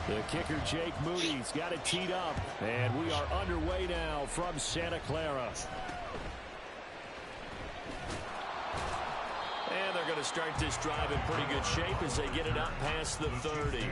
The kicker, Jake Moody's got it teed up. And we are underway now from Santa Clara. And they're going to start this drive in pretty good shape as they get it up past the 30.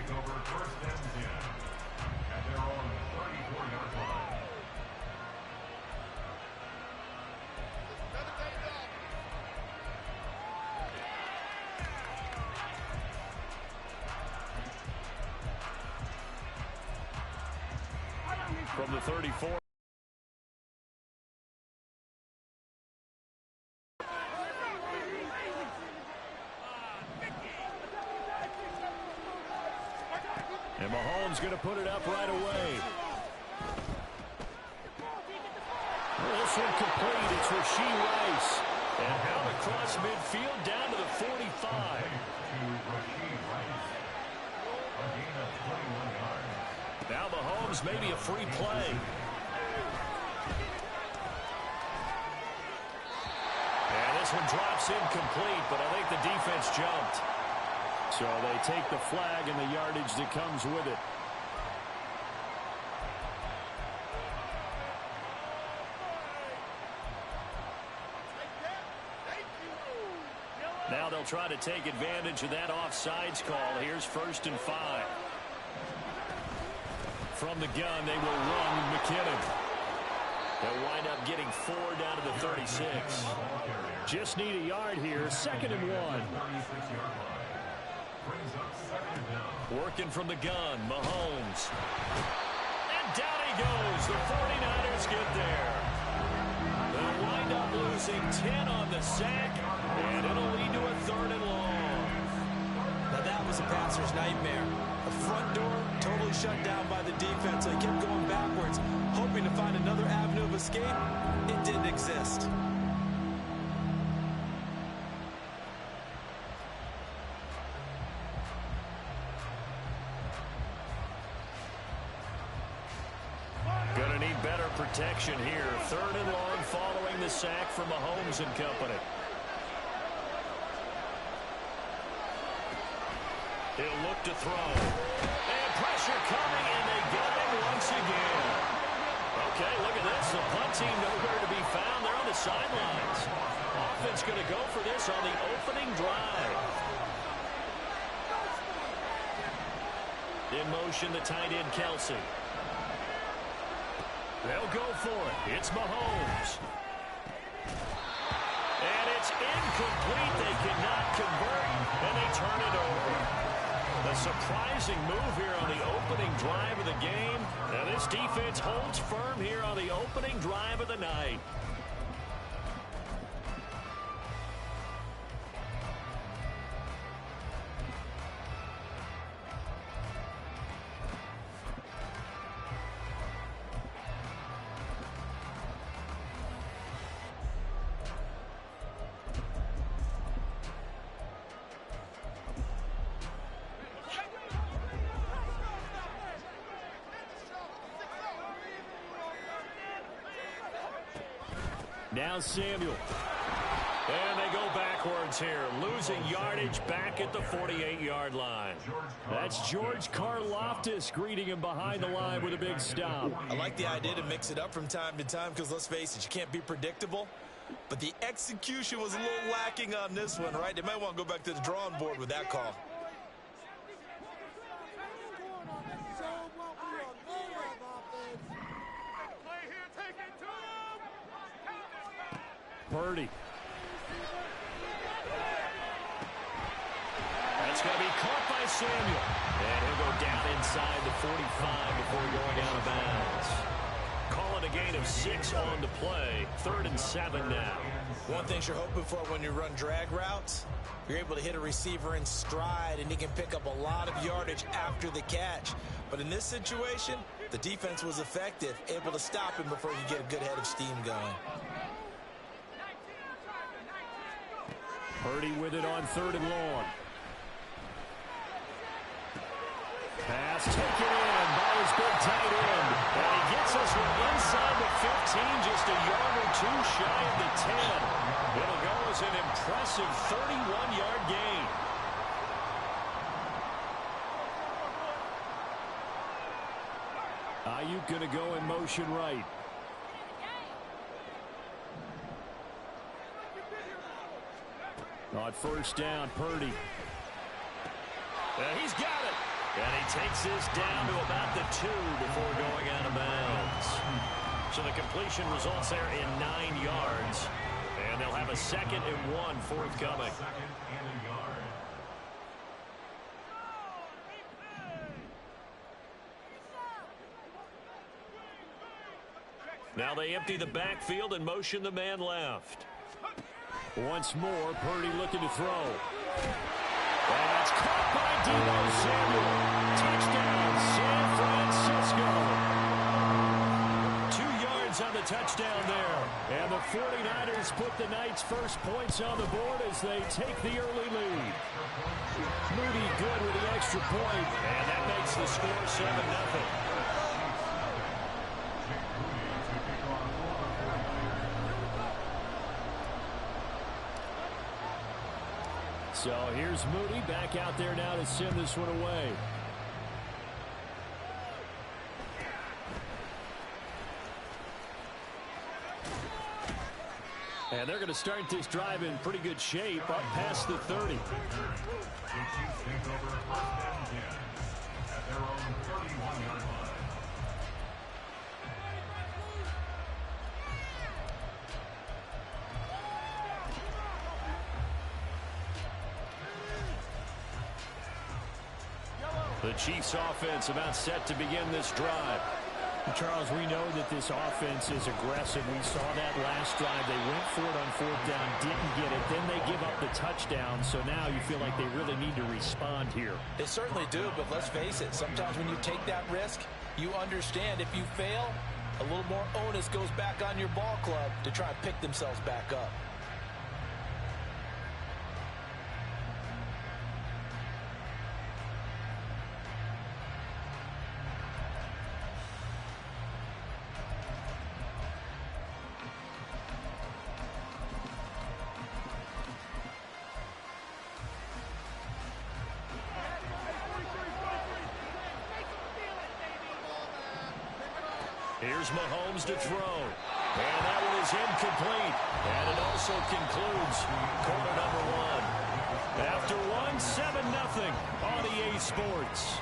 From the 34. And Mahomes going to put it up right away. This one complete. It's Rashee Rice. And out across midfield down to the 45. Now Mahomes maybe a free play. And this one drops incomplete, but I think the defense jumped. So they take the flag and the yardage that comes with it. Now they'll try to take advantage of that offsides call. Here's 1st and 5. From the gun, they will run McKinnon. They'll wind up getting 4 down to the 36. Just need a yard here. 2nd and 1. Working from the gun, Mahomes. And down he goes. The 49ers get there. They'll wind up losing 10 on the sack, and it'll lead to a 3rd and long. Now that was a passer's nightmare. The front door totally shut down by the defense. They kept going backwards, hoping to find another avenue of escape. It didn't exist. Gonna need better protection here. 3rd and long following the sack from Mahomes and company. He'll look to throw. And pressure coming, and they got him once again. Okay, look at this. The punt team nowhere to be found. They're on the sidelines. Offense going to go for this on the opening drive. In motion, the tight end, Kelsey. They'll go for it. It's Mahomes. And it's incomplete. They cannot convert, and they turn it over. A surprising move here on the opening drive of the game. Now this defense holds firm here on the opening drive of the night. Now Samuel. And they go backwards here, losing yardage back at the 48-yard line. That's George Karlaftis greeting him behind the line with a big stop. I like the idea to mix it up from time to time because, let's face it, you can't be predictable. But the execution was a little lacking on this one, right? They might want to go back to the drawing board with that call. Purdy. That's going to be caught by Samuel. And he'll go down inside the 45 before going out of bounds. Call it a gain of 6 on the play. 3rd and 7 now. One thing you're hoping for when you run drag routes, you're able to hit a receiver in stride, and he can pick up a lot of yardage after the catch. But in this situation, the defense was effective, able to stop him before you get a good head of steam going. Purdy with it on 3rd and long. Pass taken in by his big tight end. And he gets us from inside the 15, just a yard or 2 shy of the 10. It'll go as an impressive 31-yard gain. Ayuk going to go in motion right. On first down, Purdy. He's got it. And he takes this down to about the 2 before going out of bounds. So the completion results there in 9 yards. And they'll have a 2nd and 1 forthcoming. Now they empty the backfield and motion the man left. Once more, Purdy looking to throw. And that's caught by Deebo Samuel. Touchdown, San Francisco. 2 yards on the touchdown there. And the 49ers put the Knights' first points on the board as they take the early lead. Moody good with the extra point. And that makes the score 7-0. So here's Moody back out there now to send this one away. And they're going to start this drive in pretty good shape up past the 30. The Chiefs offense about set to begin this drive. Charles, we know that this offense is aggressive. We saw that last drive. They went for it on 4th down, didn't get it. Then they give up the touchdown. So now you feel like they really need to respond here. They certainly do, but let's face it. Sometimes when you take that risk, you understand if you fail, a little more onus goes back on your ball club to try and pick themselves back up. Here's Mahomes to throw. And that one is incomplete. And it also concludes quarter number 1. After one, 7-0 on EA Sports.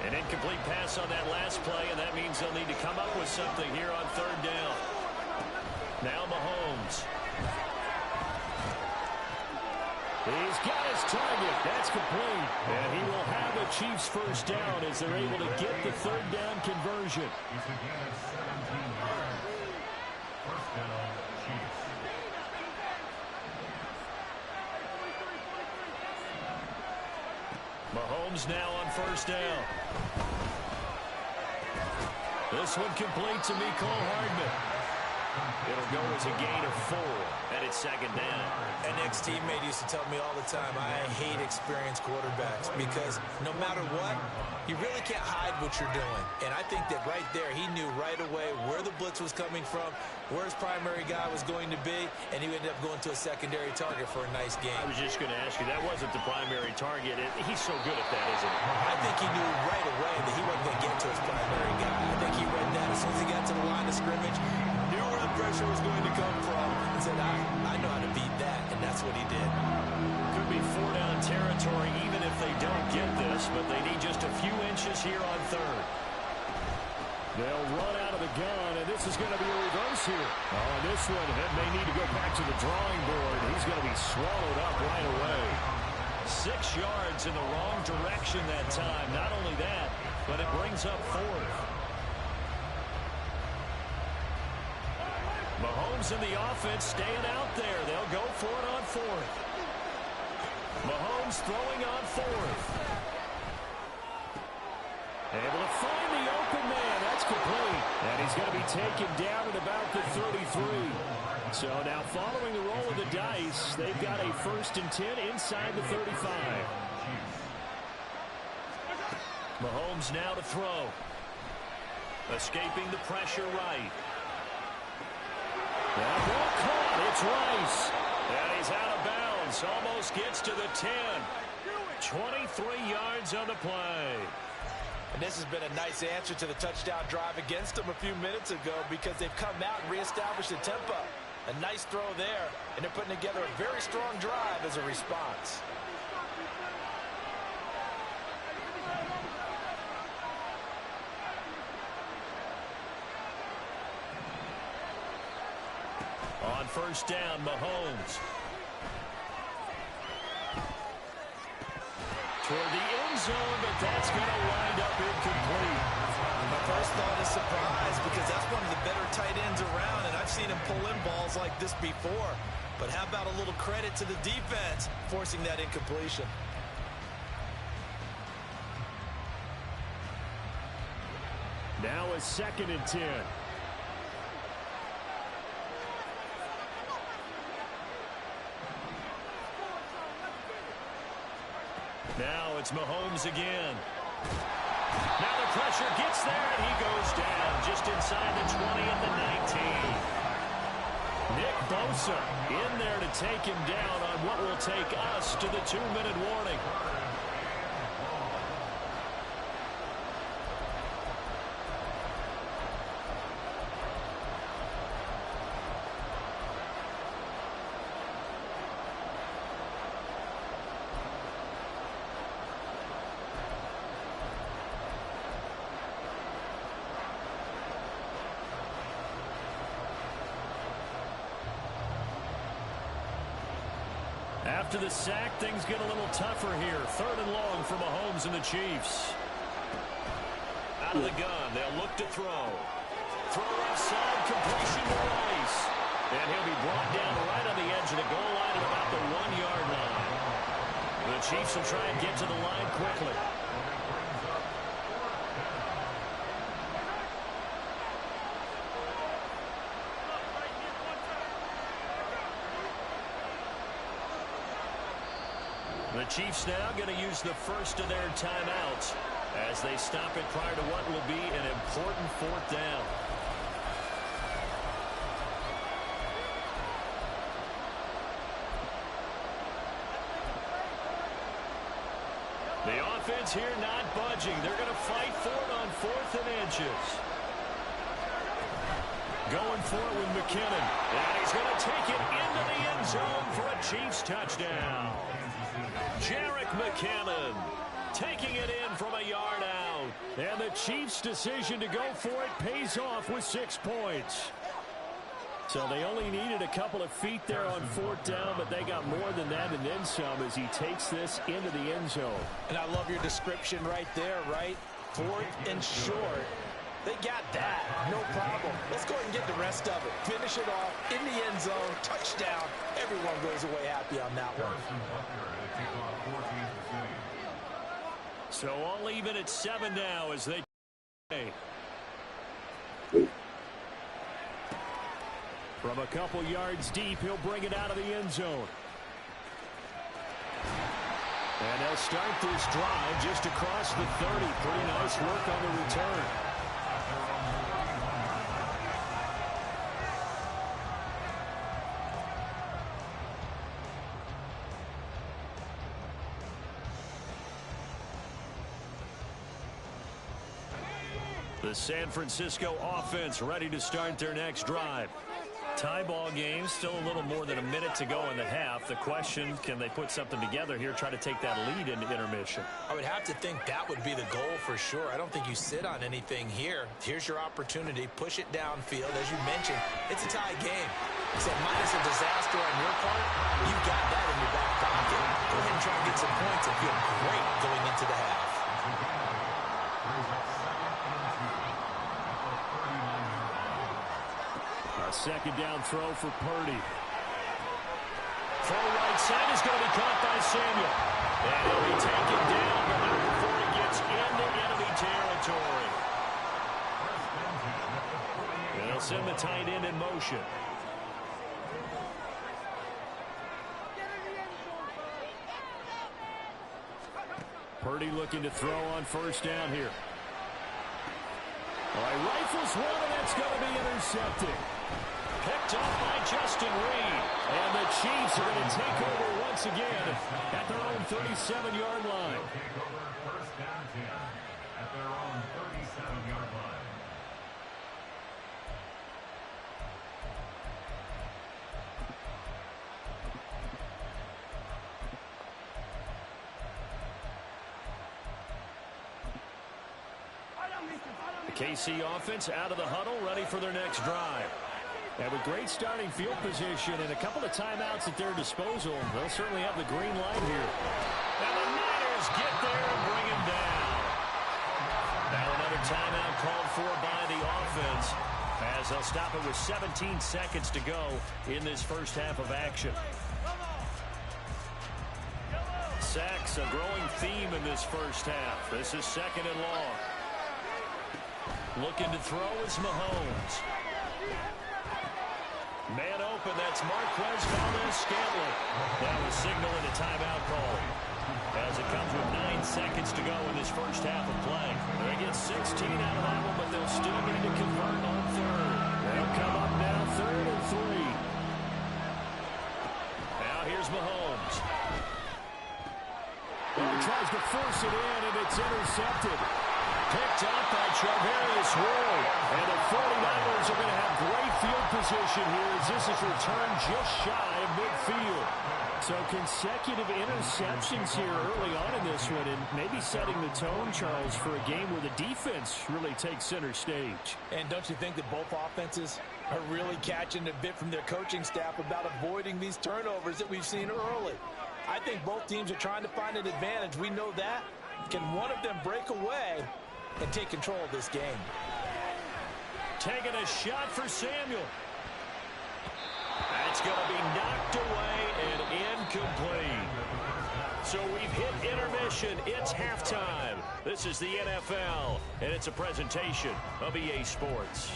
An incomplete pass on that last play, and that means they'll need to come up with something here on 3rd down. Now Mahomes. He's got his target. That's complete. And he will have a Chiefs first down as they're able to get the 3rd down conversion. Mahomes now on 1st down. This one complete to Mecole Hardman. It'll go as a gain of 4, and it's 2nd down. An ex-teammate used to tell me all the time, I hate experienced quarterbacks because no matter what, you really can't hide what you're doing. And I think that right there, he knew right away where the blitz was coming from, where his primary guy was going to be, and he ended up going to a secondary target for a nice game. I was just going to ask you, that wasn't the primary target. He's so good at that, isn't he? I think he knew right away that he wasn't going to get to his primary guy. I think he read that as soon as he got to the line of scrimmage, knew where the pressure was going to come from, and said, I know how to beat that, and that's what he did. Could be 4-down territory even if they don't get this, but they need just a few inches here on 3rd. They'll run out of the gun, and this is going to be a reverse here. Oh, this one may need to go back to the drawing board. He's going to be swallowed up right away. 6 yards in the wrong direction that time. Not only that, but it brings up 4th. Mahomes and the offense staying out there. They'll go for it on 4th. Mahomes throwing on 4th. Able to find the open man. That's complete. And he's going to be taken down at about the 33. So now following the roll of the dice, they've got a 1st and 10 inside the 35. Mahomes now to throw. Escaping the pressure right. That ball caught. It's Rice. And he's out of bounds. Almost gets to the 10. 23 yards on the play. And this has been a nice answer to the touchdown drive against them a few minutes ago because they've come out and reestablished the tempo. A nice throw there, and they're putting together a very strong drive as a response. On first down, Mahomes. Toward the end zone, but that's going to wind up incomplete. My first thought is surprise because that's one of the better tight ends around, and I've seen him pull in balls like this before. But how about a little credit to the defense forcing that incompletion? Now a 2nd and 10. Now it's Mahomes again. Now the pressure gets there, and he goes down just inside the 20 and the 19. Nick Bosa in there to take him down on what will take us to the 2-minute warning. After the sack, things get a little tougher here. 3rd and long for Mahomes and the Chiefs. Out of the gun, they'll look to throw. Throw outside, completion to Rice. And he'll be brought down right on the edge of the goal line at about the 1-yard line. The Chiefs will try and get to the line quickly. The Chiefs now going to use the first of their timeouts as they stop it prior to what will be an important 4th down. The offense here not budging. They're going to fight for it on 4th and inches. Going for it with McKinnon. And he's going to take it into the end zone for a Chiefs touchdown. Jerick McKinnon taking it in from a yard out. And the Chiefs' decision to go for it pays off with 6 points. So they only needed a couple of feet there on 4th down, but they got more than that and then some as he takes this into the end zone. And I love your description right there, right? 4th and short. They got that. No problem. Let's go ahead and get the rest of it. Finish it off in the end zone. Touchdown. Everyone goes away happy on that one. So all even at 7 now as they from a couple yards deep, he'll bring it out of the end zone. And they'll start this drive just across the 30. Pretty nice work on the return. The San Francisco offense ready to start their next drive. Tie ball game, still a little more than a minute to go in the half. The question, can they put something together here, try to take that lead into intermission? I would have to think that would be the goal for sure. I don't think you sit on anything here. Here's your opportunity. Push it downfield. As you mentioned, it's a tie game. So minus a disaster on your part, you've got that in your back pocket. Go ahead and try and get some points and feel great going into the half. Second down throw for Purdy. Throw right side is going to be caught by Samuel. And he'll be taken down, but not before he gets into enemy territory. And they'll send the tight end in motion. Purdy looking to throw on first down here. All right, rifles one, and that's going to be intercepted. Picked up by Justin Reed. And the Chiefs are going to take over once again at their own 37-yard line. First down 10 at their own 37-yard line. The KC offense out of the huddle, ready for their next drive. And with great starting field position and a couple of timeouts at their disposal, they'll certainly have the green light here. And the Niners get there and bring him down. Now another timeout called for by the offense, as they'll stop it with 17 seconds to go in this first half of action. Sacks, a growing theme in this first half. This is second and long. Looking to throw is Mahomes. Man open, that's Marquez Valdez-Scantling. That was signaling a timeout call, as it comes with 9 seconds to go in this first half of play. They get 16 out of that one, but they'll still need to convert on third. They'll come up now, 3rd and 3. Now here's Mahomes. Tries to force it in, and it's intercepted. Picked up by Charvarius Ward. And the 49ers are going to have great field position here as this is returned just shy of midfield. So consecutive interceptions here early on in this one, and maybe setting the tone, Charles, for a game where the defense really takes center stage. And don't you think that both offenses are really catching a bit from their coaching staff about avoiding these turnovers that we've seen early? I think both teams are trying to find an advantage. We know that. Can one of them break away and take control of this game? Taking a shot for Samuel. That's going to be knocked away and incomplete. So we've hit intermission. It's halftime. This is the NFL, and it's a presentation of EA Sports.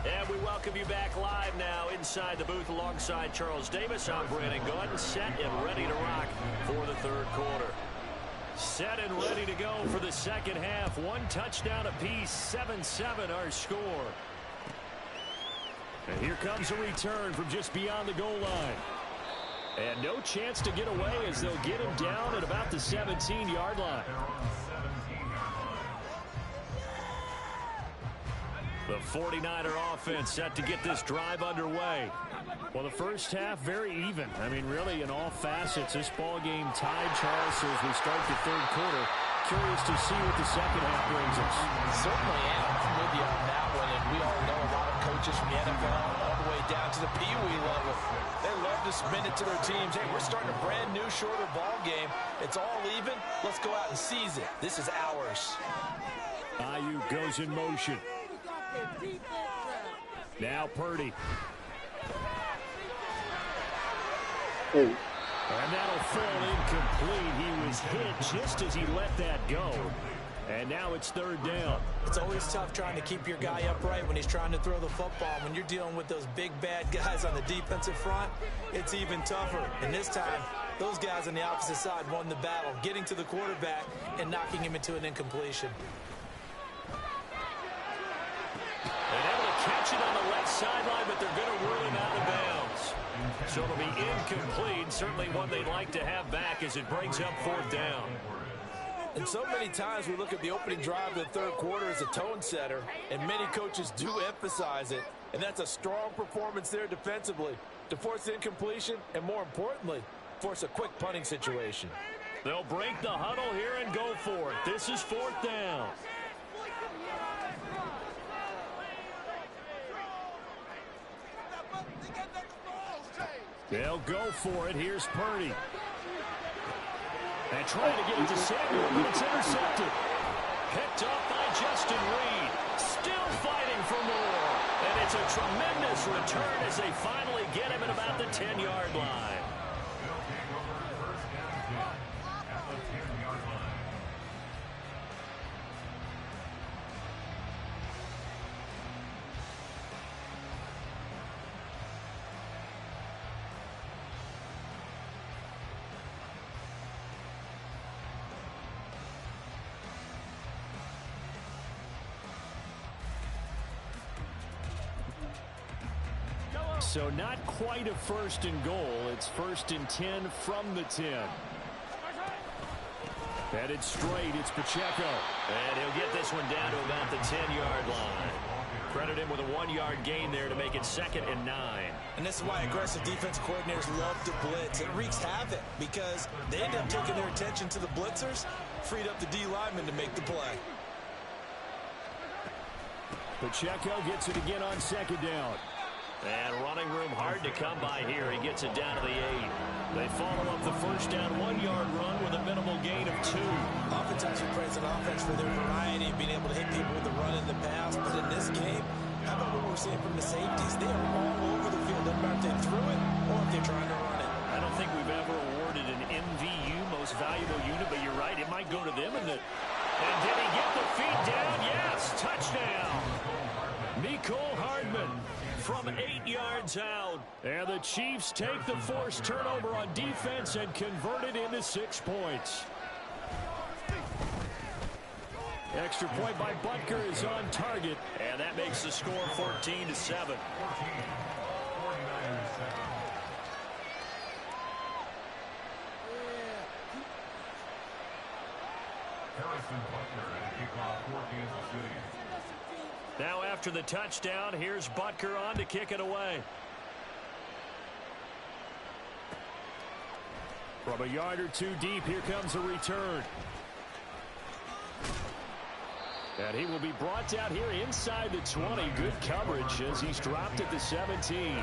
And we welcome you back live now inside the booth alongside Charles Davis. I'm Brandon Gaudin, set and ready to rock for the third quarter. Set and ready to go for the second half. One touchdown apiece, 7-7 our score. And here comes a return from just beyond the goal line. And no chance to get away as they'll get him down at about the 17-yard line. The 49er offense set to get this drive underway. Well, the first half, very even. I mean, really, in all facets, this ball game tied, Charles, so as we start the third quarter. Curious to see what the second half brings us. Certainly am. I'm with you on that one, and we all know a lot of coaches from the NFL all the way down to the Pee Wee level. They love to spin it to their teams. Hey, we're starting a brand new, shorter ball game. It's all even. Let's go out and seize it. This is ours. Ayuk goes in motion. Now Purdy. And that'll fall incomplete. He was hit just as he let that go. And now it's third down. It's always tough trying to keep your guy upright when he's trying to throw the football. When you're dealing with those big, bad guys on the defensive front, it's even tougher. And this time, those guys on the opposite side won the battle, getting to the quarterback and knocking him into an incompletion. Catch it on the left sideline, but they're going to rule him out of bounds. So it'll be incomplete. Certainly one they'd like to have back as it brings up fourth down. And so many times we look at the opening drive of the third quarter as a tone setter, and many coaches do emphasize it. And that's a strong performance there defensively to force incompletion and, more importantly, force a quick punting situation. They'll break the huddle here and go for it. This is fourth down. They'll go for it. Here's Purdy. And trying to get it to Samuel, but it's intercepted. Picked up by Justin Reed. Still fighting for more. And it's a tremendous return as they finally get him at about the 10-yard line. So not quite a 1st and goal. It's 1st and 10 from the 10. Headed straight, it's Pacheco. And he'll get this one down to about the 10-yard line. Credit him with a 1-yard gain there to make it 2nd and 9. And this is why aggressive defense coordinators love to blitz. It wreaks havoc because they end up taking their attention to the blitzers, freed up the D lineman to make the play. Pacheco gets it again on 2nd down. And running room hard to come by here. He gets it down to the 8. They follow up the 1st down 1-yard run with a minimal gain of 2. Oftentimes we praise an offense for their variety of being able to hit people with the run in the pass. But in this game, how about what we're seeing from the safeties? They are all over the field. No matter if they threw it or if they're trying to run it. I don't think we've ever awarded an MVU, most valuable unit, but you're right. It might go to them. And did he get the feet down? Yes, touchdown. Nicole Hardman from 8 yards out. And the Chiefs take the forced turnover on defense and convert it into 6 points. Extra point by Butker is on target. And that makes the score 14-7. Now after the touchdown, here's Butker on to kick it away. From a yard or 2 deep, here comes a return. And he will be brought down here inside the 20. Good coverage as he's dropped at the 17.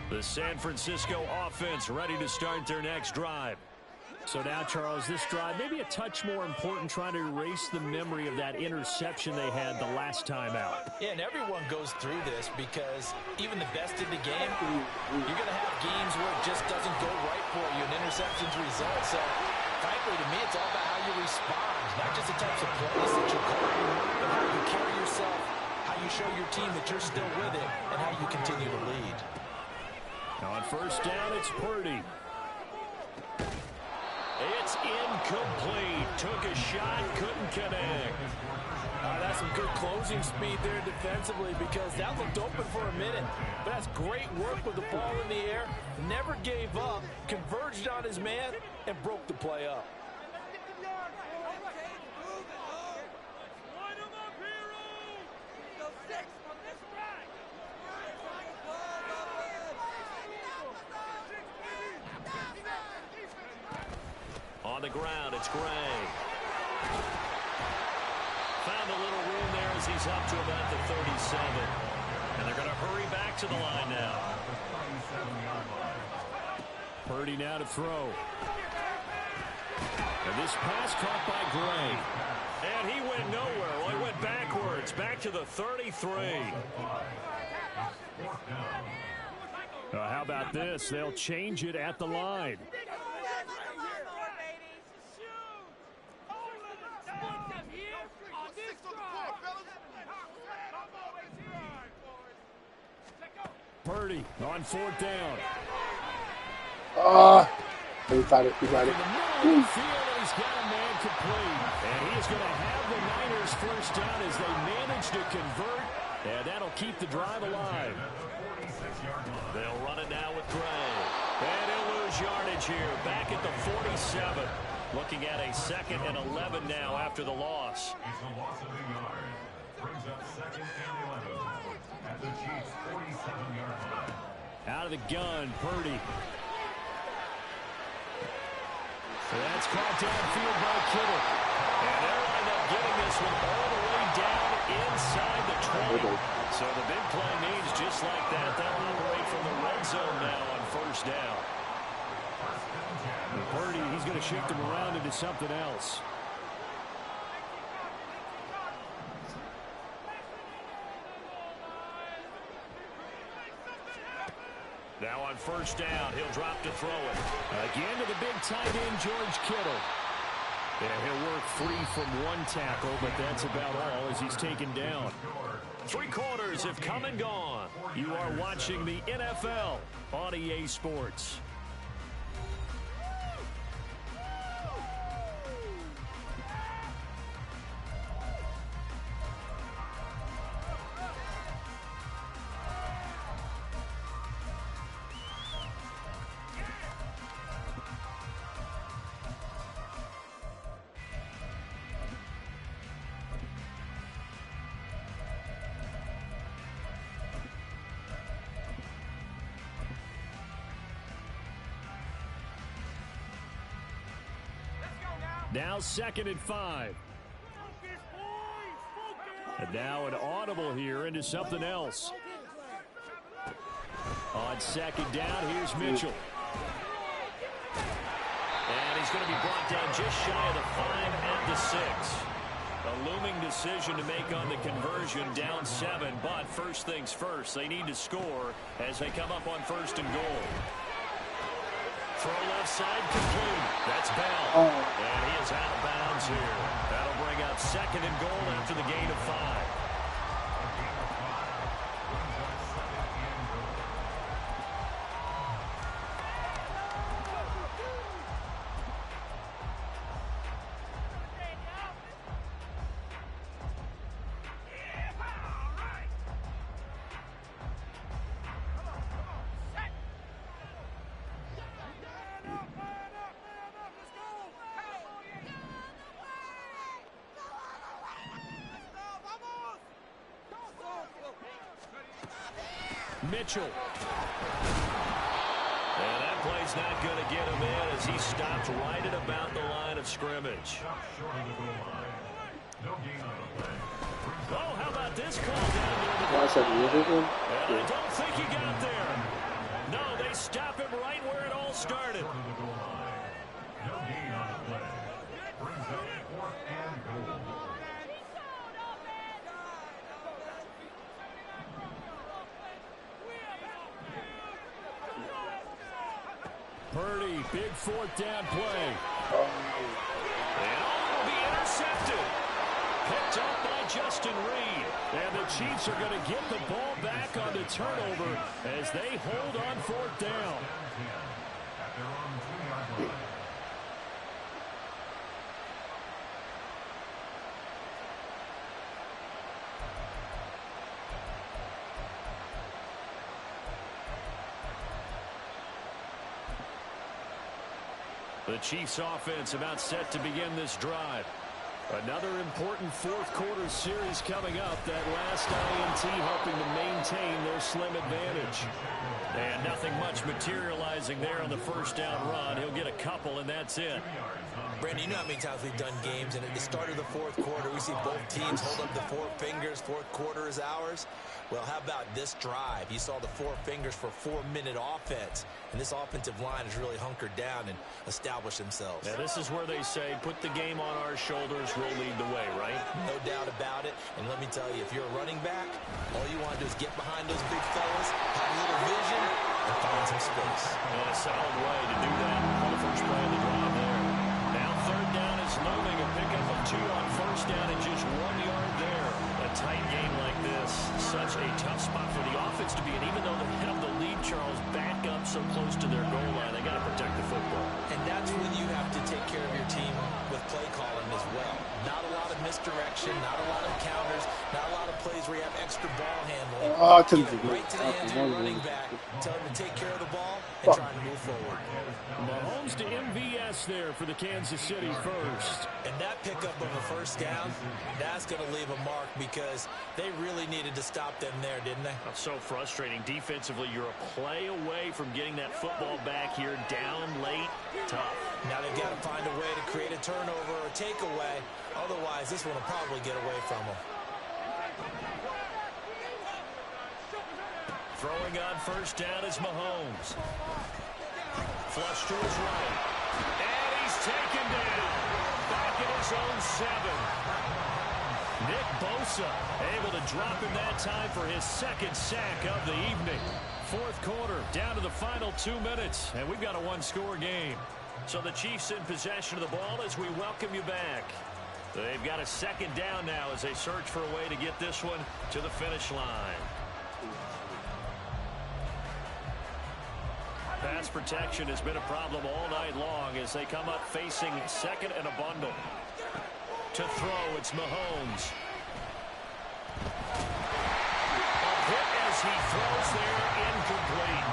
The San Francisco offense ready to start their next drive. So now, Charles, this drive maybe a touch more important, trying to erase the memory of that interception they had the last time out. Yeah, and everyone goes through this because even the best in the game, you're going to have games where it just doesn't go right for you, and interceptions result. So, frankly, to me, it's all about how you respond, not just the types of plays that you call, but how you carry yourself, how you show your team that you're still with it, and how you continue to lead. On 1st down, it's Purdy. It's incomplete. Took a shot, couldn't connect. That's some good closing speed there defensively because that looked open for a minute. But that's great work with the ball in the air. Never gave up, converged on his man, and broke the play up. On the ground, it's Gray. Found a little room there as he's up to about the 37. And they're going to hurry back to the line now. Purdy now to throw. And this pass caught by Gray. And he went nowhere. Well, he went backwards, back to the 33. How about this? They'll change it at the line. Purdy on 4th down. We got it. We got it. He's got a man complete. And he is going to have the Niners 1st down as they manage to convert. And that'll keep the drive alive. They'll run it now with Gray. And he'll lose yardage here. Back at the 47. Looking at a 2nd and 11 now after the loss. It's a loss of a yard. Brings up 2nd and 11 at the Chiefs' 47-yard line. Out of the gun, Purdy. So that's caught downfield by Kittle. And they'll end up getting this one all the way down inside the 20. So the big play means just like that. They'll operate from the red zone now on 1st down. And Purdy, he's going to shift them around into something else. Now on 1st down, he'll drop to throw it. Again to the big tight end, George Kittle. And he'll work free from one tackle, but that's about all as he's taken down. 3 quarters have come and gone. You are watching the NFL on EA Sports. Now 2nd and 5. And now an audible here into something else. On 2nd down, here's Mitchell. And he's going to be brought down just shy of the 5 at the 6. A looming decision to make on the conversion, down 7. But first things first, they need to score as they come up on 1st and goal. Throw left side complete. That's Bell. And he is out of bounds here. That'll bring up 2nd and goal after the gain of 5. Mitchell. And that play's not going to get him in as he stopped right at about the line of scrimmage. Oh, how about this call down there? And I don't think he got there. No, they stop him right where it all started. Purdy, big 4th down play. And all will be intercepted. Picked up by Justin Reed. And the Chiefs are going to get the ball back on the turnover as they hold on 4th down. The Chiefs offense about set to begin this drive. Another important 4th quarter series coming up. That last INT helping to maintain their slim advantage. And nothing much materializing there on the 1st down run. He'll get a couple and that's it. Brandon, you know how many times we've done games, and at the start of the 4th quarter, we see both teams hold up the 4 fingers. 4th quarter is ours. Well, how about this drive? You saw the 4 fingers for 4-minute offense, and this offensive line has really hunkered down and established themselves. Now, this is where they say, put the game on our shoulders, we'll lead the way, right? No doubt about it. And let me tell you, if you're a running back, all you want to do is get behind those big fellas, have a little vision, and find some space. And a solid way to do that on the first play of the drive there. Now 3rd down is looming. A pickup of 2 on 1st down and just 1 yard there. A tight game like this, such a tough spot for the offense to be in. Even though they have the lead, Charles, back up so close to their goal line, they got to protect the football. And that's when you have to take care of your team with play calling as well. Not a lot of misdirection, not a lot of counters, not a lot of plays where you have extra ball handling. Give it right to the hands of your running back. Tell him to take care of the ball and try to move forward. Mahomes to MVS there for the Kansas City first. And that pickup of a 1st down, that's going to leave a mark because they really needed to stop them there, didn't they? That's so frustrating. Defensively, you're a play away from getting that football back here, down late, tough. Now they've got to find a way to create a turnover or a takeaway. Otherwise, this one will probably get away from them. Throwing on 1st down is Mahomes. Flush to his right. And he's taken down. Back at his own 7. Nick Bosa able to drop him that time for his 2nd sack of the evening. 4th quarter, down to the final 2 minutes, and we've got a 1-score game. So the Chiefs in possession of the ball as we welcome you back. They've got a 2nd down now as they search for a way to get this one to the finish line. Pass protection has been a problem all night long as they come up facing 2nd and a bundle. To throw, it's Mahomes. A hit as he throws there, incomplete.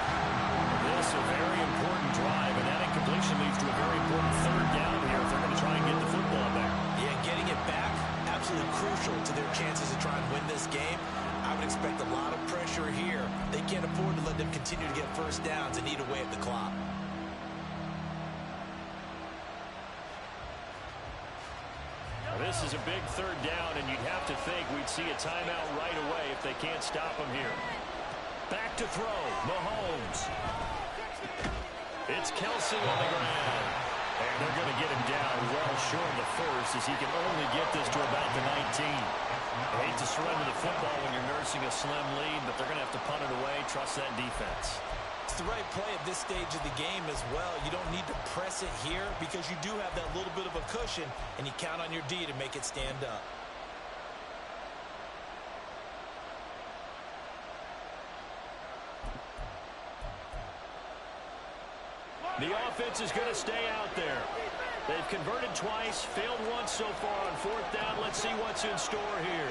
This is a very important drive, and that incompletion leads to a very important 3rd down here if they're going to try and get the football back. Yeah, getting it back, absolutely crucial to their chances to try and win this game. I would expect a lot of pressure here. They can't afford to let them continue to get 1st downs and eat away at the clock. this is a big third down, and you'd have to think we'd see a timeout right away if they can't stop him here. Back to throw, Mahomes. It's Kelsey on the ground. And they're going to get him down well short of the first, as he can only get this to about the 19. I hate to surrender the football when you're nursing a slim lead, but they're going to have to punt it away. Trust that defense. It's the right play at this stage of the game as well. You don't need to press it here because you do have that little bit of a cushion, and you count on your D to make it stand up. The offense is going to stay out there. They've converted twice, failed once so far on fourth down. Let's see what's in store here.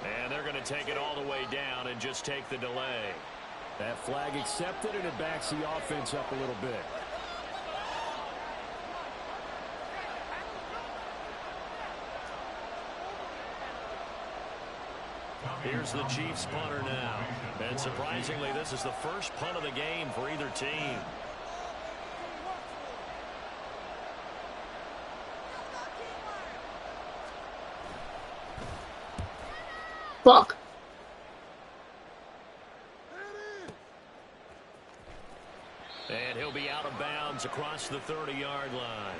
And they're going to take it all the way down and just take the delay. That flag accepted, and it backs the offense up a little bit. Here's the Chiefs punter now. And surprisingly, this is the first punt of the game for either team. Fuck. And he'll be out of bounds across the 30-yard line.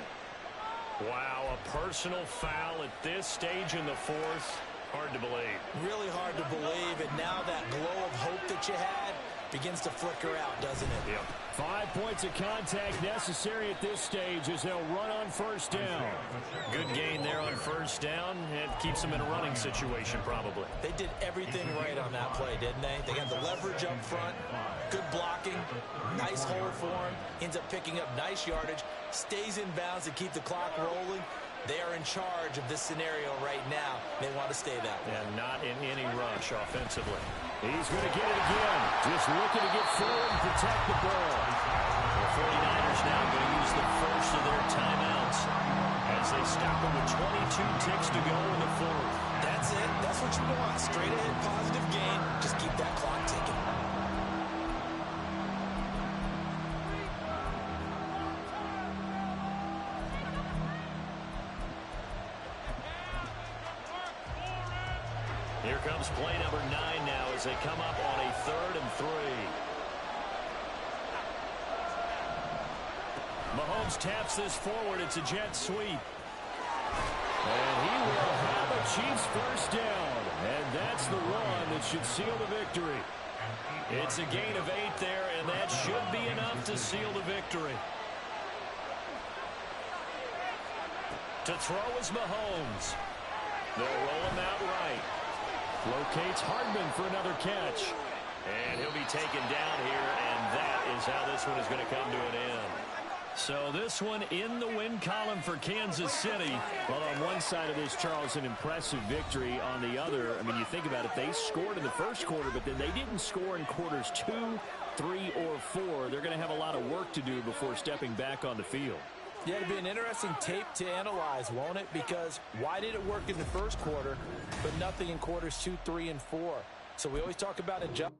Wow, a personal foul at this stage in the fourth. Hard to believe. Really hard to believe, and now that glow of hope that you had begins to flicker out, doesn't it? Yep. 5 points of contact necessary at this stage as they'll run on first down. Good gain there on first down. It keeps them in a running situation, probably. They did everything right on that play, didn't they? They got the leverage up front, good blocking, nice hole for him, ends up picking up nice yardage, stays in bounds to keep the clock rolling. They are in charge of this scenario right now. They want to stay that way. And not in any rush offensively. He's going to get it again. Just looking to get forward and protect the ball. The 49ers now going to use the first of their timeouts as they stop it with 22 ticks to go in the fourth. That's it. That's what you want. Straight ahead, positive gain. Just keep that clock ticking. Here comes play number 9 now as they come up on a 3rd and 3. Mahomes taps this forward. It's a jet sweep. And he will have a Chiefs first down. And that's the one that should seal the victory. It's a gain of 8 there, and that should be enough to seal the victory. To throw is Mahomes. They'll roll him out right. Locates Hardman for another catch. And he'll be taken down here, and that is how this one is going to come to an end. So this one in the win column for Kansas City. Well, on one side of this, Charles, an impressive victory. On the other, I mean, you think about it, they scored in the first quarter, but then they didn't score in quarters 2, 3, or 4. They're going to have a lot of work to do before stepping back on the field. Yeah, it'll be an interesting tape to analyze, won't it? Because why did it work in the first quarter, but nothing in quarters 2, 3, and 4? So we always talk about adjustment.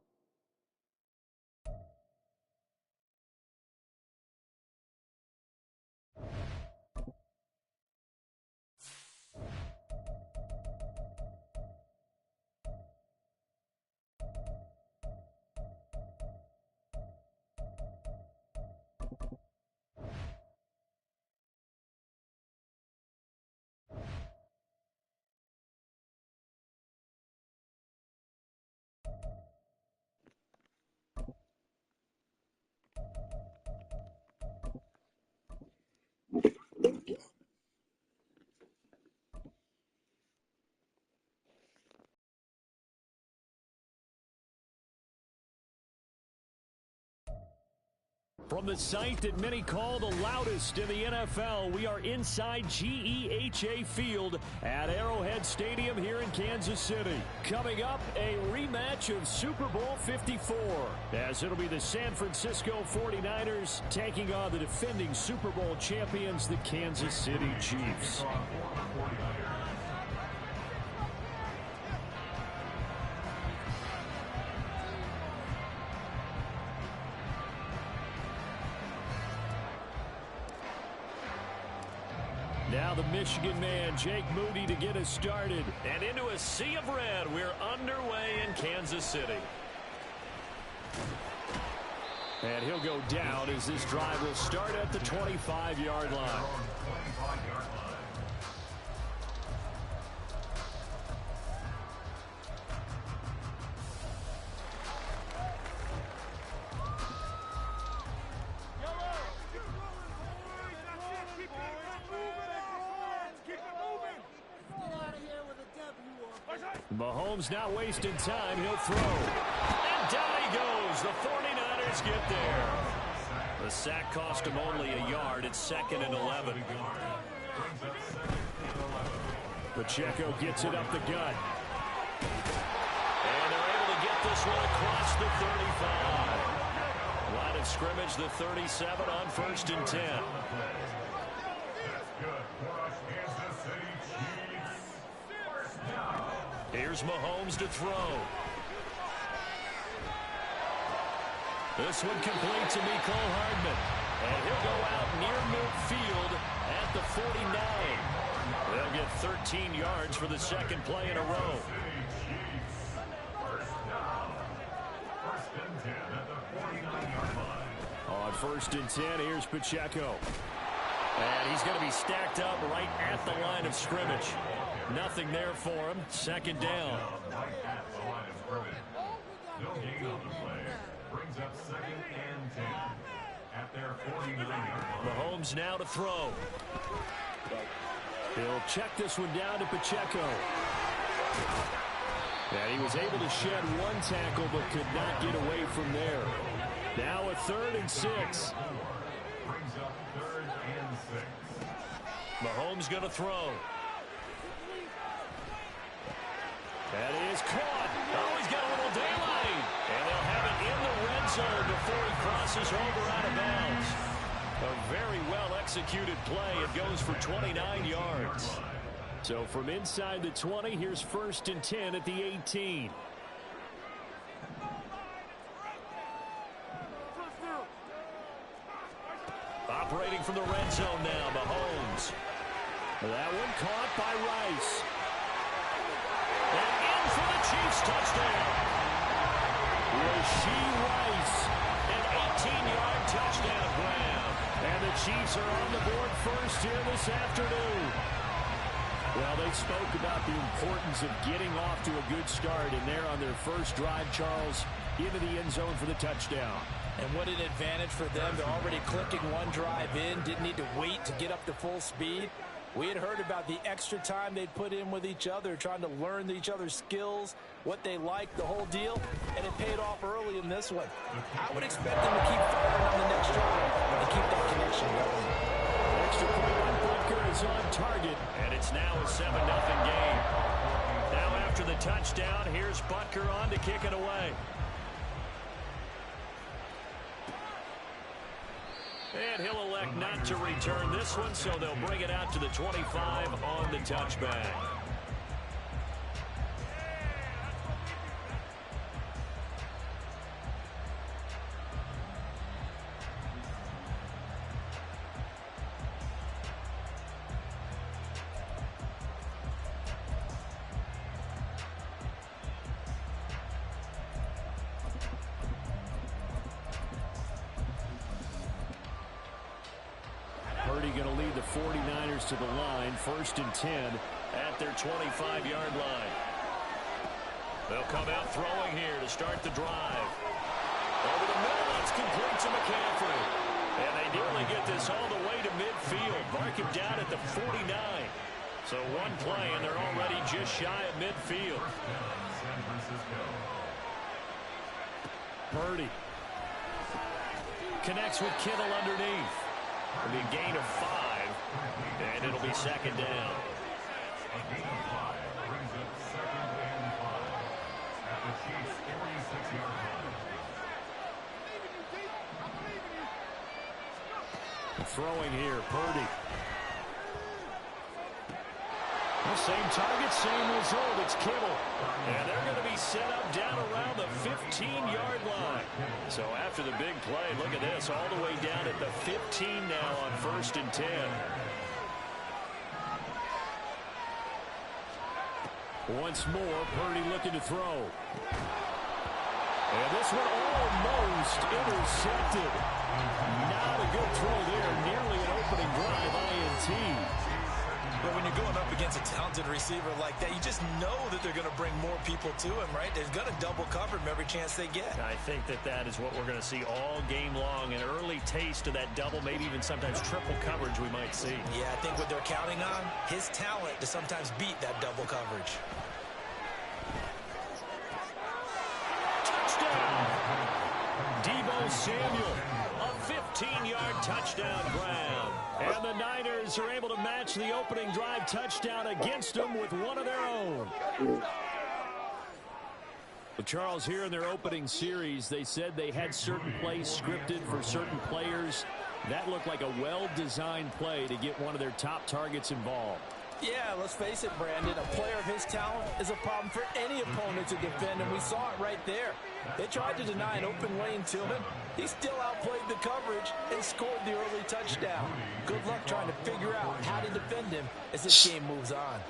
From the site that many call the loudest in the NFL, we are inside GEHA Field at Arrowhead Arrowhead Stadium here in Kansas City. Coming up, a rematch of Super Bowl 54, as it'll be the San Francisco 49ers taking on the defending Super Bowl champions, the Kansas City Chiefs. Now the Michigan man, Jake Moody, to get us started. And into a sea of red, we're underway in Kansas City. And he'll go down as this drive will start at the 25-yard line. Mahomes not wasting time. He'll throw. And down he goes. The 49ers get there. The sack cost him only a yard. It's 2nd and 11. Pacheco gets it up the gut. And they're able to get this one across the 35. Line of scrimmage, the 37 on 1st and 10. Here's Mahomes to throw. This one complete to Mecole Hardman. And he'll go out near midfield at the 49. They'll get 13 yards for the second play in a row. On 1st and 10, here's Pacheco. And he's going to be stacked up right at the line of scrimmage. Nothing there for him. 2nd down. No gain on the play. Brings up 2nd and 10 at their 49-yard line. Mahomes now to throw. He'll check this one down to Pacheco. And he was able to shed one tackle but could not get away from there. Now a 3rd and 6. Brings up 3rd and 6. Mahomes going to throw. That is caught. Oh, he's got a little daylight. And they'll have it in the red zone before he crosses over out of bounds. A very well-executed play. It goes for 29 yards. So from inside the 20, here's 1st and 10 at the 18. Operating from the red zone now, Mahomes. That one caught by Rice. And in for the Chiefs touchdown. Rashee Rice, an 18-yard touchdown grab. And the Chiefs are on the board first here this afternoon. Well, they spoke about the importance of getting off to a good start, and they're on their first drive, Charles, into the end zone for the touchdown. And what an advantage for them. They're already clicking one drive in, didn't need to wait to get up to full speed. We had heard about the extra time they'd put in with each other, trying to learn each other's skills, what they liked, the whole deal, and it paid off early in this one. I would expect them to keep firing on the next drive and keep that connection going. Extra point on Butker is on target, and it's now a 7-0 game. Now after the touchdown, here's Butker on to kick it away. And he'll elect not to return this one, so they'll bring it out to the 25 on the touchback. Purdy going to lead the 49ers to the line, 1st and 10 at their 25-yard line. They'll come out throwing here to start the drive. Over the middle, it's complete to McCaffrey. And they nearly get this all the way to midfield. Mark him down at the 49. So one play, and they're already just shy of midfield. Purdy connects with Kittle underneath. It'll be a gain of 5, and it'll be 2nd down. A gain of 5. throwing here. Purdy. Well, same target, same result. It's Kittle. And they're going to be set up down around the 15-yard line. So after the big play, look at this, all the way down at the 15 now on 1st and 10. Once more, Purdy looking to throw. And this one almost intercepted. Not a good throw there. Nearly an opening drive INT. But when you're going up against a talented receiver like that, you just know that they're going to bring more people to him, right? They're going to double cover him every chance they get. I think that is what we're going to see all game long. An early taste of that double, maybe even sometimes triple coverage we might see. Yeah, I think what they're counting on, his talent to sometimes beat that double coverage. Touchdown! Deebo Samuel, a 15-yard touchdown grab. And the Niners are able to match the opening drive touchdown against them with one of their own. Well, Charles, here in their opening series, they said they had certain plays scripted for certain players. That looked like a well-designed play to get one of their top targets involved. Yeah, let's face it, Brandon. A player of his talent is a problem for any opponent to defend, and we saw it right there. They tried to deny an open lane to him. He still outplayed the coverage and scored the early touchdown. Good luck trying to figure out how to defend him as this game moves on.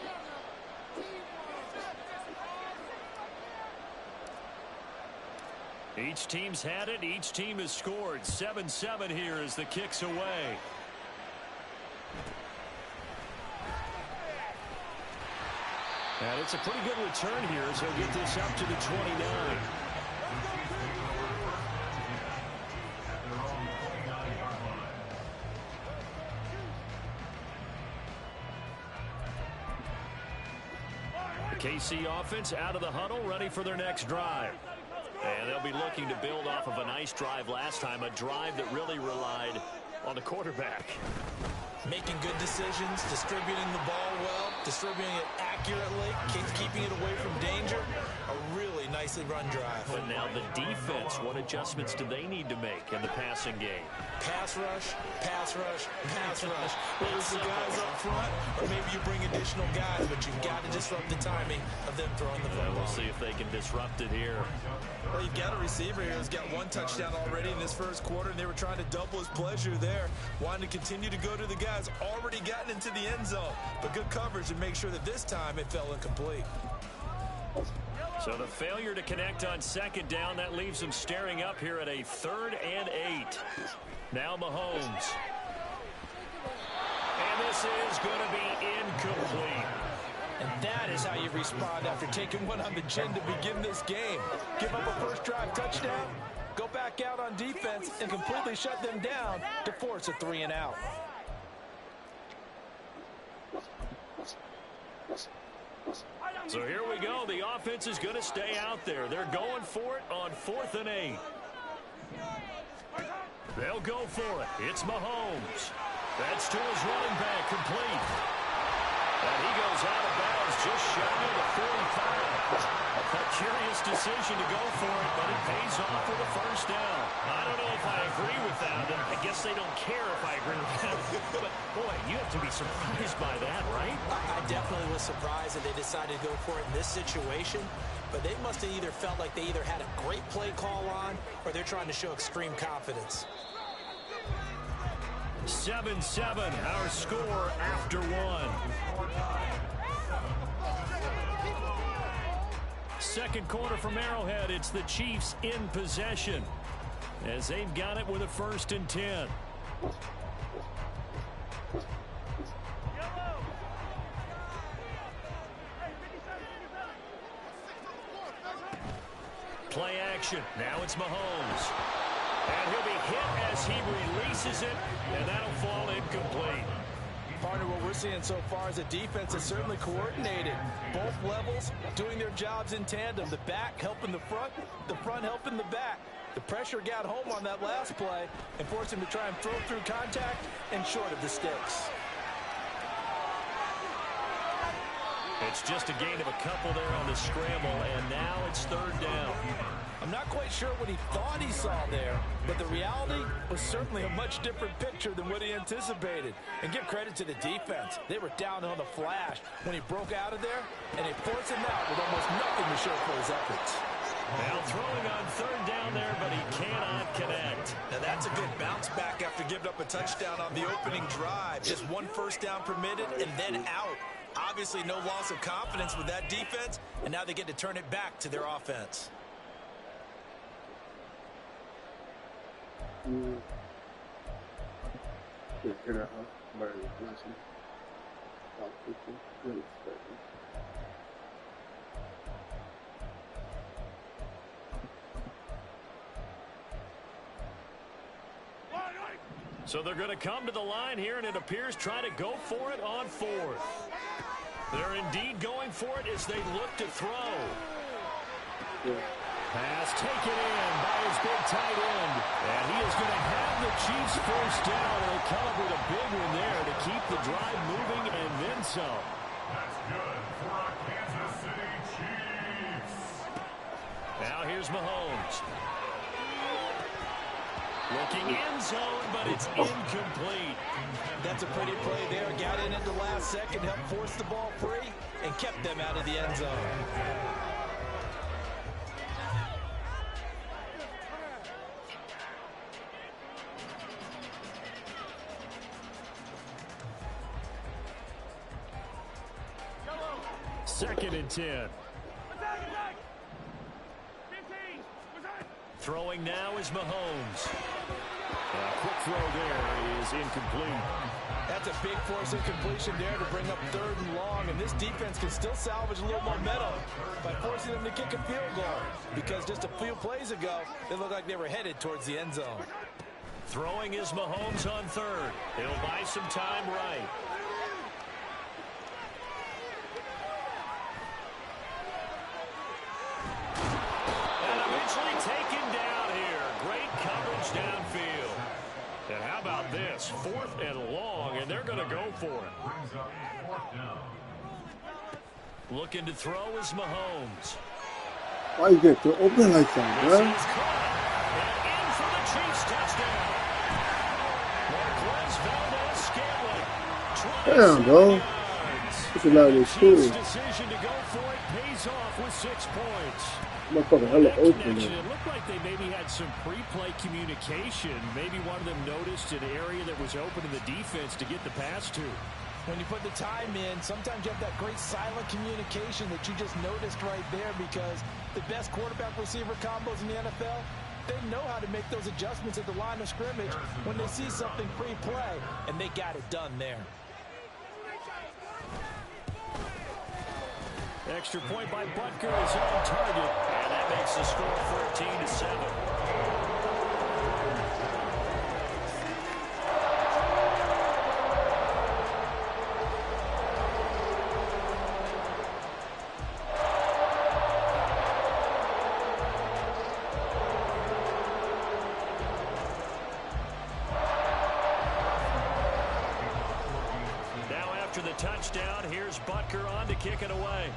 Each team's had it. Each team has scored. 7-7 here as the kick's away. And it's a pretty good return here as he'll get this up to the 29. The KC offense out of the huddle, ready for their next drive. And they'll be looking to build off of a nice drive last time, a drive that really relied on the quarterback. Making good decisions, distributing the ball well, distributing it accurately, keeping it away from danger. A really nicely run drive. But now the defense, what adjustments do they need to make in the passing game? Pass rush, pass rush, pass rush. Whether it's the guys up front, or maybe you bring additional guys, but you've got to disrupt the timing of them throwing the football. We'll see if they can disrupt it here. Well, you've got a receiver here who's got one touchdown already in this first quarter, and they were trying to double his pleasure there. Wanting to continue to go to the guys already gotten into the end zone. But good coverage to make sure that this time it fell incomplete. So the failure to connect on second down, that leaves them staring up here at a 3rd and 8. Now Mahomes. And this is going to be incomplete. And that is how you respond after taking one on the chin to begin this game. Give up a first drive touchdown, go back out on defense, and completely shut them down to force a 3-and-out. So here we go. The offense is going to stay out there. They're going for it on 4th and 8. They'll go for it. It's Mahomes. That's to his running back, complete. And he goes out of bounds just shy of the 45. A curious decision to go for it, but it pays off for the first down. I don't know if I agree with that. I guess they don't care if I agree with that. But, boy, you have to be surprised by that, right? I definitely was surprised that they decided to go for it in this situation. But they must have either felt like they either had a great play call on or they're trying to show extreme confidence. 7-7, our score after one. Second quarter from Arrowhead, it's the Chiefs in possession as they've got it with a 1st and 10. Play action. Now it's Mahomes. And he'll be hit as he releases it, and that'll fall incomplete. Partner, what we're seeing so far is a defense that's certainly coordinated. Both levels doing their jobs in tandem. The back helping the front helping the back. The pressure got home on that last play and forced him to try and throw through contact and short of the sticks. It's just a gain of a couple there on the scramble, and now it's third down. I'm not quite sure what he thought he saw there, but the reality was certainly a much different picture than what he anticipated. And give credit to the defense. They were down on the flash when he broke out of there, and they forced him out with almost nothing to show for his efforts. Now throwing on third down there, but he cannot connect. Now that's a good bounce back after giving up a touchdown on the opening drive. Just one first down permitted and then out. Obviously no loss of confidence with that defense, and now they get to turn it back to their offense. So they're going to come to the line here, and it appears try to go for it on fourth. They're indeed going for it as they look to throw. Pass taken in by his big tight end. And he is going to have the Chiefs first down. They'll celebrate a big one there to keep the drive moving and then some. That's good for our Kansas City Chiefs. Now here's Mahomes. Looking end zone, but it's incomplete. That's a pretty play there. Got in at the last second, helped force the ball free, and kept them out of the end zone. Second and 10. Throwing now is Mahomes. A quick throw there is incomplete. That's a big force incompletion there to bring up third and long, and this defense can still salvage a little momentum by forcing them to kick a field goal, because just a few plays ago, they looked like they were headed towards the end zone. Throwing is Mahomes on third. He'll buy some time right. And eventually taken down here. Great coverage downfield. And how about this? Fourth and long, and they're going to go for it. Brings up fourth down. Looking to throw is Mahomes. Why you get to open like that, This bro? is caught. And in for the Chiefs touchdown. Marquez Valdez-Scantling. Damn, bro. 27 yards. Look at that, it's Chiefs' cool. decision to go for it pays off with 6 points. Motherfucker hella That open connection, there. it looked like they maybe had some pre-play communication. Maybe one of them noticed an area that was open in the defense to get the pass to. When you put the time in, sometimes you have that great silent communication that you just noticed right there, because the best quarterback-receiver combos in the NFL, they know how to make those adjustments at the line of scrimmage when they see something pre-play, and they got it done there. Extra point by Butker is on target. And that makes the score 14-7. Now after the touchdown, here's Butker on to kick it away.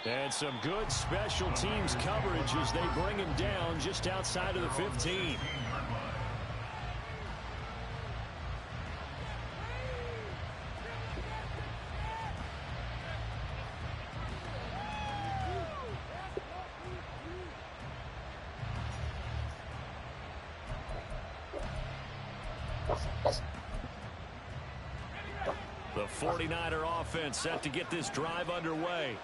And some good special teams coverage as they bring him down just outside of the 15. The 49er offense set to get this drive underway.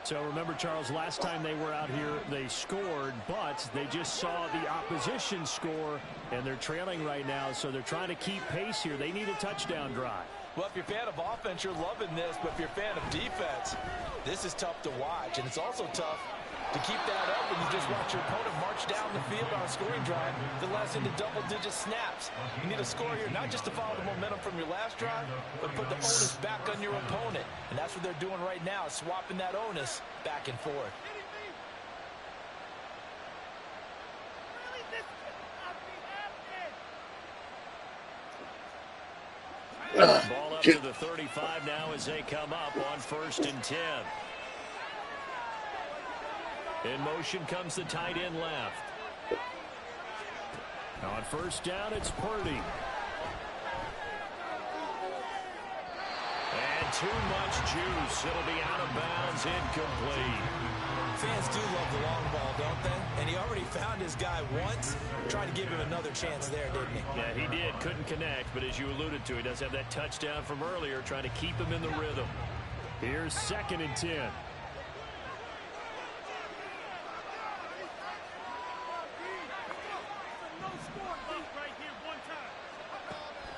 So remember, Charles, last time they were out here, they scored, but they just saw the opposition score, and they're trailing right now, so they're trying to keep pace here. They need a touchdown drive. Well, if you're a fan of offense, you're loving this, but if you're a fan of defense, this is tough to watch, and it's also tough to keep that up when you just watch your opponent march down the field on a scoring drive that lasts into double-digit snaps. You need a score here, not just to follow the momentum from your last drive, but put the onus back on your opponent. And that's what they're doing right now, swapping that onus back and forth. Ball up to the 35 now as they come up on 1st and 10. In motion comes the tight end left. On 1st down, it's Purdy. And too much juice. It'll be out of bounds, incomplete. Fans do love the long ball, don't they? And he already found his guy once. Tried to give him another chance there, didn't he? Yeah, he did. Couldn't connect, but as you alluded to, he does have that touchdown from earlier, trying to keep him in the rhythm. Here's 2nd and 10.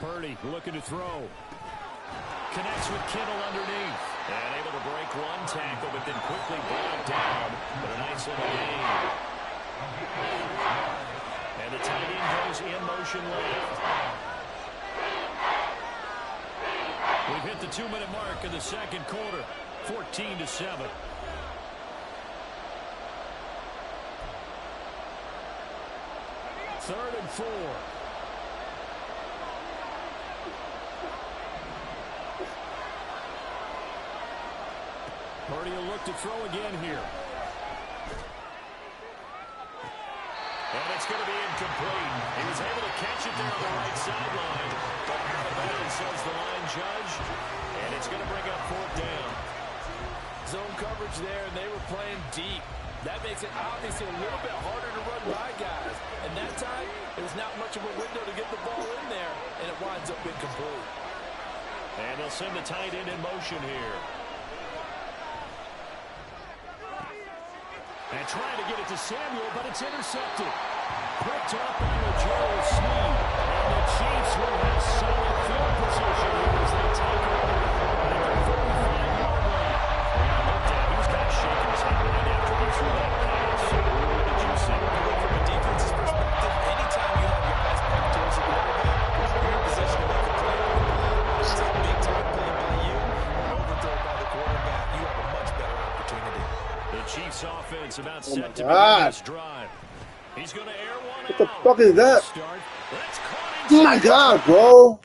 Purdy looking to throw. Connects with Kittle underneath. And able to break one tackle, but then quickly brought down. But a nice little gain. And the tight end goes in motion left. We've hit the 2-minute mark in the 2nd quarter. 14-7. Third and 4. Purdy will look to throw again here. And it's going to be incomplete. He was able to catch it there on the right sideline. But out of bounds, says the line judge. And it's going to bring up 4th down. Zone coverage there, and they were playing deep. That makes it obviously a little bit harder to run by guys. And that time, there's not much of a window to get the ball in there, and it winds up incomplete. And they'll send the tight end in motion here. And trying to get it to Samuel, but it's intercepted. Picked up by Joel Snead. And the Chiefs will have solid field position here as they take over at the 45-yard line. And looked at, he was kind of shaking his head right after he threw that pass. So what did you see? From a defense's perspective, anytime you have your eyes back towards the quarterback, you're in position to make a play on the ball. It's a big-time play by you. An overthrow by the quarterback, you have a much better opportunity. The Chiefs offense about Oh set to my begin God. this drive. He's going to air one What the out. fuck is that? Start. That's caught Oh my inside. God, bro.